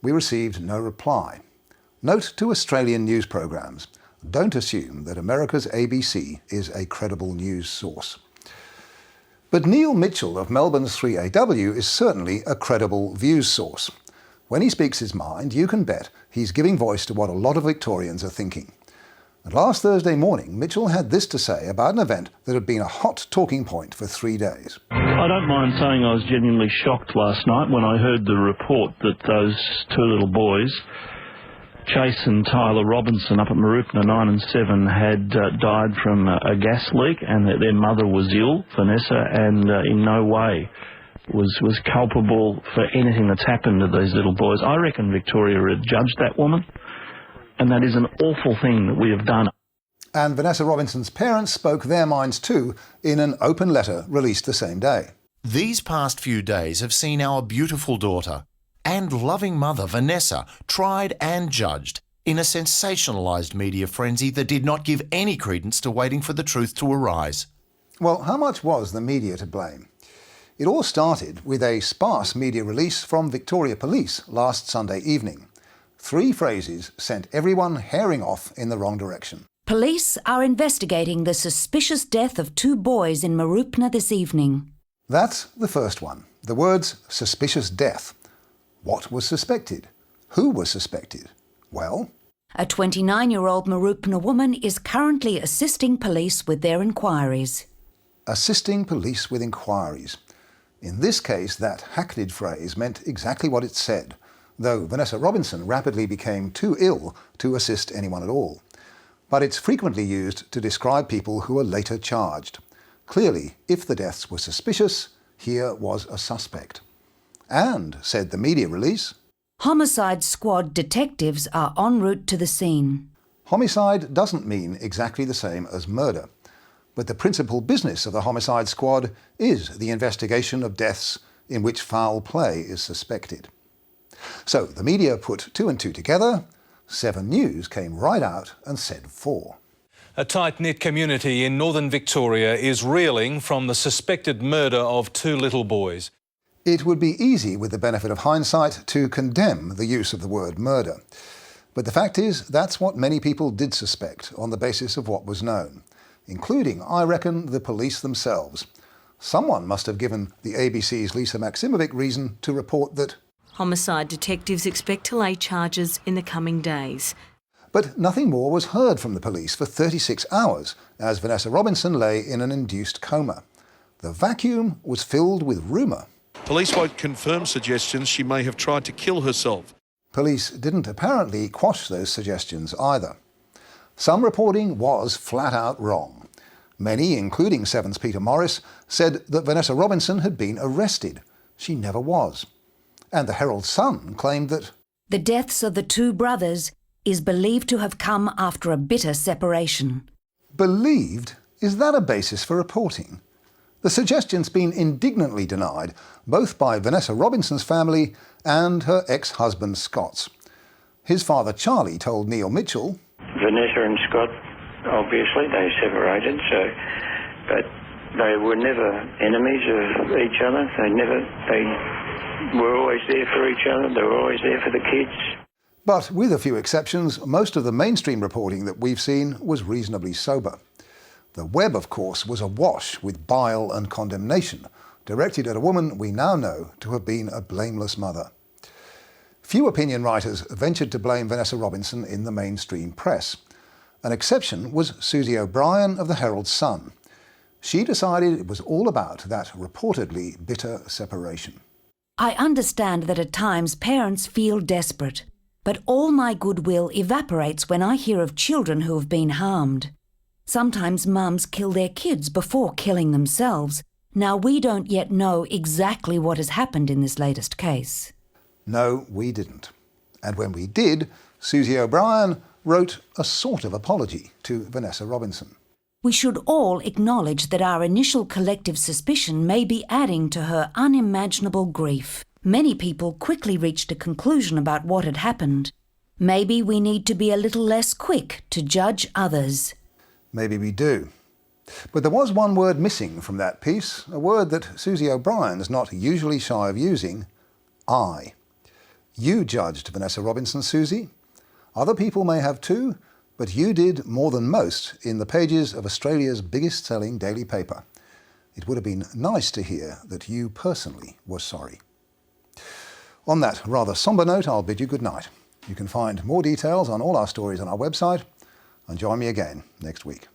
We received no reply. Note to Australian news programs: don't assume that America's ABC is a credible news source. But Neil Mitchell of Melbourne's 3AW is certainly a credible views source. When he speaks his mind, you can bet he's giving voice to what a lot of Victorians are thinking. And last Thursday morning, Mitchell had this to say about an event that had been a hot talking point for 3 days. I don't mind saying I was genuinely shocked last night when I heard the report that those two little boys, Chase and Tyler Robinson up at Mooroopna 9 and 7, had died from a gas leak, and that their mother was ill, Vanessa, and in no way was culpable for anything that's happened to these little boys. I reckon Victoria had judged that woman, and that is an awful thing that we have done. And Vanessa Robinson's parents spoke their minds too in an open letter released the same day. These past few days have seen our beautiful daughter and loving mother, Vanessa, tried and judged in a sensationalised media frenzy that did not give any credence to waiting for the truth to arise. Well, how much was the media to blame? It all started with a sparse media release from Victoria Police last Sunday evening. 3 phrases sent everyone herring off in the wrong direction. Police are investigating the suspicious death of 2 boys in Mooroopna this evening. That's the first one. The words suspicious death. What was suspected? Who was suspected? Well, A 29-year-old Mooroopna woman is currently assisting police with their inquiries. assisting police with inquiries. In this case, that hackneyed phrase meant exactly what it said, though Vanessa Robinson rapidly became too ill to assist anyone at all. But it's frequently used to describe people who are later charged. Clearly, if the deaths were suspicious, here was a suspect. And, said the media release, Homicide squad detectives are en route to the scene. Homicide doesn't mean exactly the same as murder, but the principal business of the homicide squad is the investigation of deaths in which foul play is suspected. So the media put 2 and 2 together. 7 News came right out and said 4. A tight-knit community in northern Victoria is reeling from the suspected murder of 2 little boys. It would be easy, with the benefit of hindsight, to condemn the use of the word murder. But the fact is, that's what many people did suspect on the basis of what was known, including, I reckon, the police themselves. Someone must have given the ABC's Lisa Maximovic reason to report that homicide detectives expect to lay charges in the coming days. But nothing more was heard from the police for 36 hours, as Vanessa Robinson lay in an induced coma. The vacuum was filled with rumour. Police won't confirm suggestions she may have tried to kill herself. Police didn't apparently quash those suggestions either. Some reporting was flat out wrong. Many, including Seven's Peter Morris, said that Vanessa Robinson had been arrested. She never was. And the Herald Sun claimed that the deaths of the 2 brothers is believed to have come after a bitter separation. Believed? Is that a basis for reporting? The suggestion's been indignantly denied, both by Vanessa Robinson's family and her ex-husband Scott's. His father Charlie told Neil Mitchell, Vanessa and Scott, obviously, they separated, but they were never enemies of each other. They were always there for each other. They were always there for the kids. But with a few exceptions, most of the mainstream reporting that we've seen was reasonably sober. The web, of course, was awash with bile and condemnation, directed at a woman we now know to have been a blameless mother. Few opinion writers ventured to blame Vanessa Robinson in the mainstream press. An exception was Susie O'Brien of the Herald Sun. She decided it was all about that reportedly bitter separation. I understand that at times parents feel desperate, but all my goodwill evaporates when I hear of children who have been harmed. Sometimes mums kill their kids before killing themselves. Now, we don't yet know exactly what has happened in this latest case. No, we didn't. And when we did, Susie O'Brien wrote a sort of apology to Vanessa Robinson. We should all acknowledge that our initial collective suspicion may be adding to her unimaginable grief. Many people quickly reached a conclusion about what had happened. Maybe we need to be a little less quick to judge others. Maybe we do. But there was one word missing from that piece, a word that Susie O'Brien's not usually shy of using: I. You judged Vanessa Robinson, Susie. Other people may have too, but you did more than most in the pages of Australia's biggest-selling daily paper. It would have been nice to hear that you personally were sorry. On that rather sombre note, I'll bid you good night. You can find more details on all our stories on our website, and join me again next week.